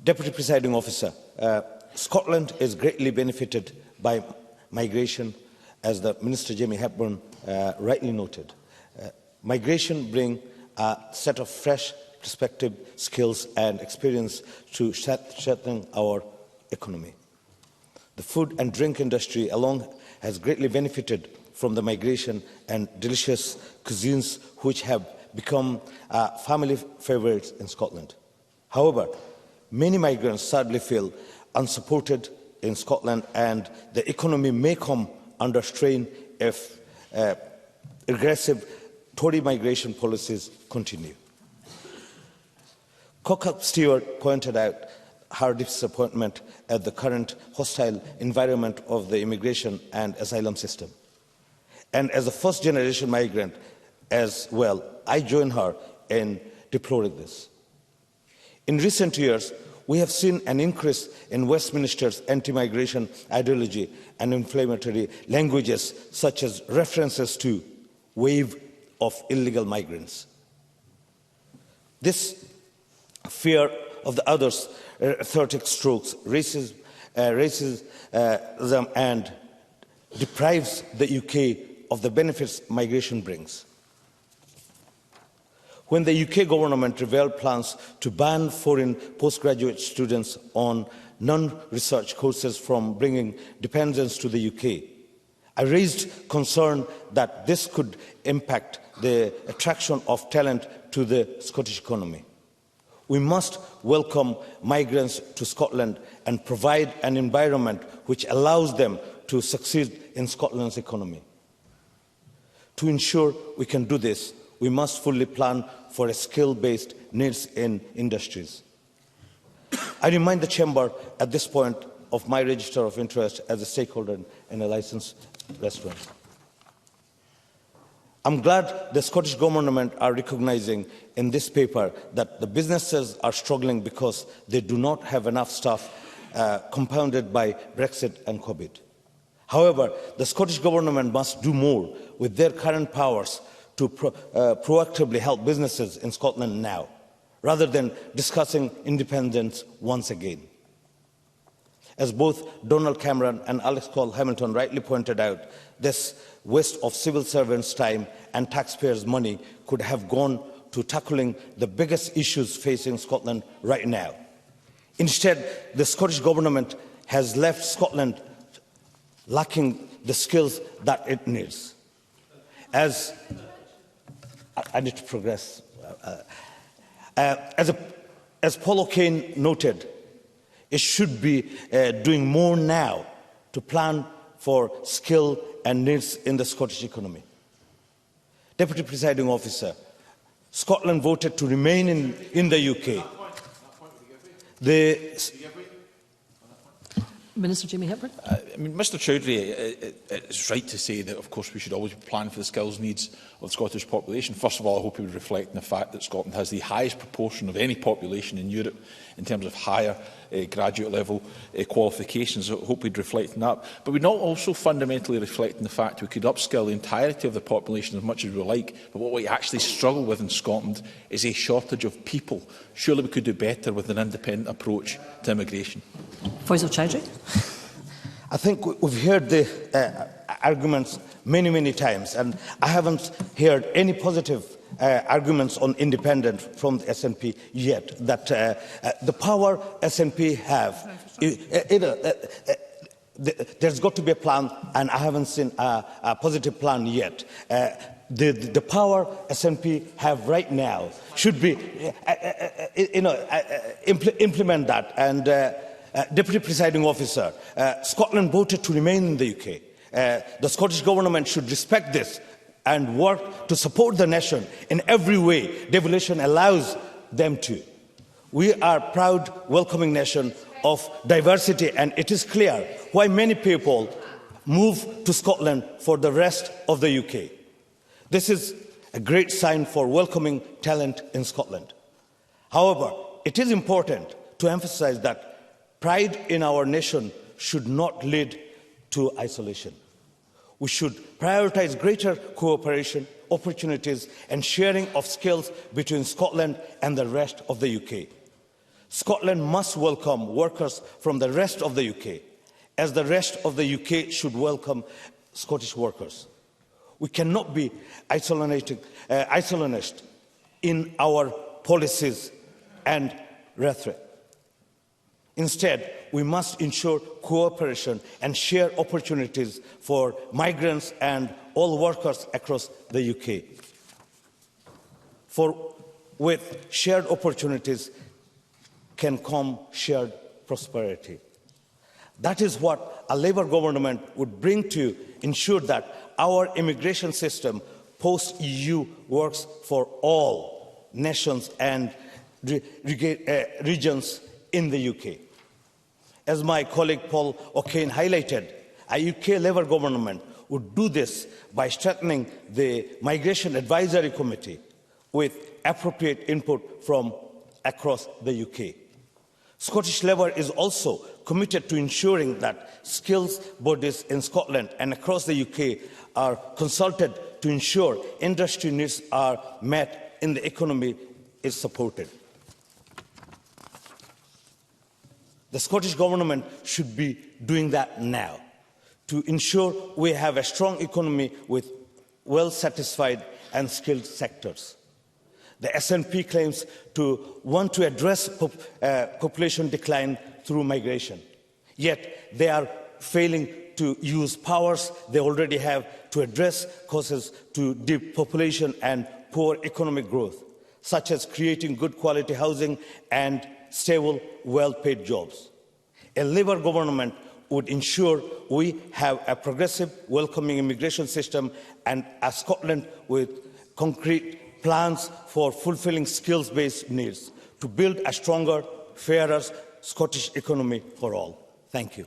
Deputy Presiding Officer, Scotland is greatly benefited by migration, as the Minister Jamie Hepburn rightly noted. Migration brings a set of fresh perspective, skills and experience to strengthen our economy. The food and drink industry alone has greatly benefited from the migration and delicious cuisines which have become family favourites in Scotland. However, many migrants sadly feel unsupported in Scotland, and the economy may come under strain if aggressive Tory migration policies continue. Cock-Stewart pointed out her disappointment at the current hostile environment of the immigration and asylum system. And as a first-generation migrant as well, I join her in deploring this. In recent years, we have seen an increase in Westminster's anti-migration ideology and inflammatory languages, such as references to wave of illegal migrants. This fear of the other's authoritarian strokes raises them and deprives the UK of the benefits migration brings. When the UK government revealed plans to ban foreign postgraduate students on non-research courses from bringing dependents to the UK, I raised concern that this could impact the attraction of talent to the Scottish economy. We must welcome migrants to Scotland and provide an environment which allows them to succeed in Scotland's economy. To ensure we can do this, we must fully plan for a skill-based needs in industries. I remind the Chamber at this point of my register of interest as a stakeholder in a licensed restaurant. I'm glad the Scottish Government are recognising in this paper that the businesses are struggling because they do not have enough staff, compounded by Brexit and COVID. However, the Scottish Government must do more with their current powers to proactively help businesses in Scotland now, rather than discussing independence once again. As both Donald Cameron and Alex Cole-Hamilton rightly pointed out, this waste of civil servants' time and taxpayers' money could have gone to tackling the biggest issues facing Scotland right now. Instead, the Scottish Government has left Scotland lacking the skills that it needs. I need to progress. As Paul O'Kane noted, it should be doing more now to plan for skill and needs in the Scottish economy. Deputy Presiding Officer, Scotland voted to remain in the UK. Minister Jamie Hepburn. Mr Chowdhury, it's right to say that, of course, we should always plan for the skills needs of the Scottish population. First of all, I hope he would reflect on the fact that Scotland has the highest proportion of any population in Europe in terms of higher graduate level qualifications. I hope we'd reflect on that. But we'd not also fundamentally reflect on the fact we could upskill the entirety of the population as much as we like, but what we actually struggle with in Scotland is a shortage of people. Surely we could do better with an independent approach to immigration. Faisal Chowdhury. I think we've heard the arguments many times, and I haven't heard any positive arguments on independence from the SNP yet. That the power SNP have, there's got to be a plan, and I haven't seen a positive plan yet. The power SNP have right now should be, implement that. And Deputy Presiding Officer, Scotland voted to remain in the UK. The Scottish Government should respect this and work to support the nation in every way devolution allows them to. We are a proud, welcoming nation of diversity, and it is clear why many people move to Scotland for the rest of the UK. This is a great sign for welcoming talent in Scotland. However, it is important to emphasise that pride in our nation should not lead to isolation. We should prioritise greater cooperation, opportunities and sharing of skills between Scotland and the rest of the UK. Scotland must welcome workers from the rest of the UK, as the rest of the UK should welcome Scottish workers. We cannot be isolationist in our policies and rhetoric. Instead, we must ensure cooperation and share opportunities for migrants and all workers across the UK. For with shared opportunities can come shared prosperity. That is what a Labour government would bring to ensure that our immigration system post-EU works for all nations and regions in the UK. As my colleague Paul O'Kane highlighted, a UK Labour government would do this by strengthening the Migration Advisory Committee with appropriate input from across the UK. Scottish Labour is also committed to ensuring that skills bodies in Scotland and across the UK are consulted to ensure industry needs are met and the economy is supported. The Scottish Government should be doing that now to ensure we have a strong economy with well-satisfied and skilled sectors. The SNP claims to want to address population decline through migration, yet they are failing to use powers they already have to address causes to depopulation and poor economic growth, such as creating good quality housing and stable, well-paid jobs. A Labour government would ensure we have a progressive, welcoming immigration system and a Scotland with concrete plans for fulfilling skills-based needs to build a stronger, fairer Scottish economy for all. Thank you.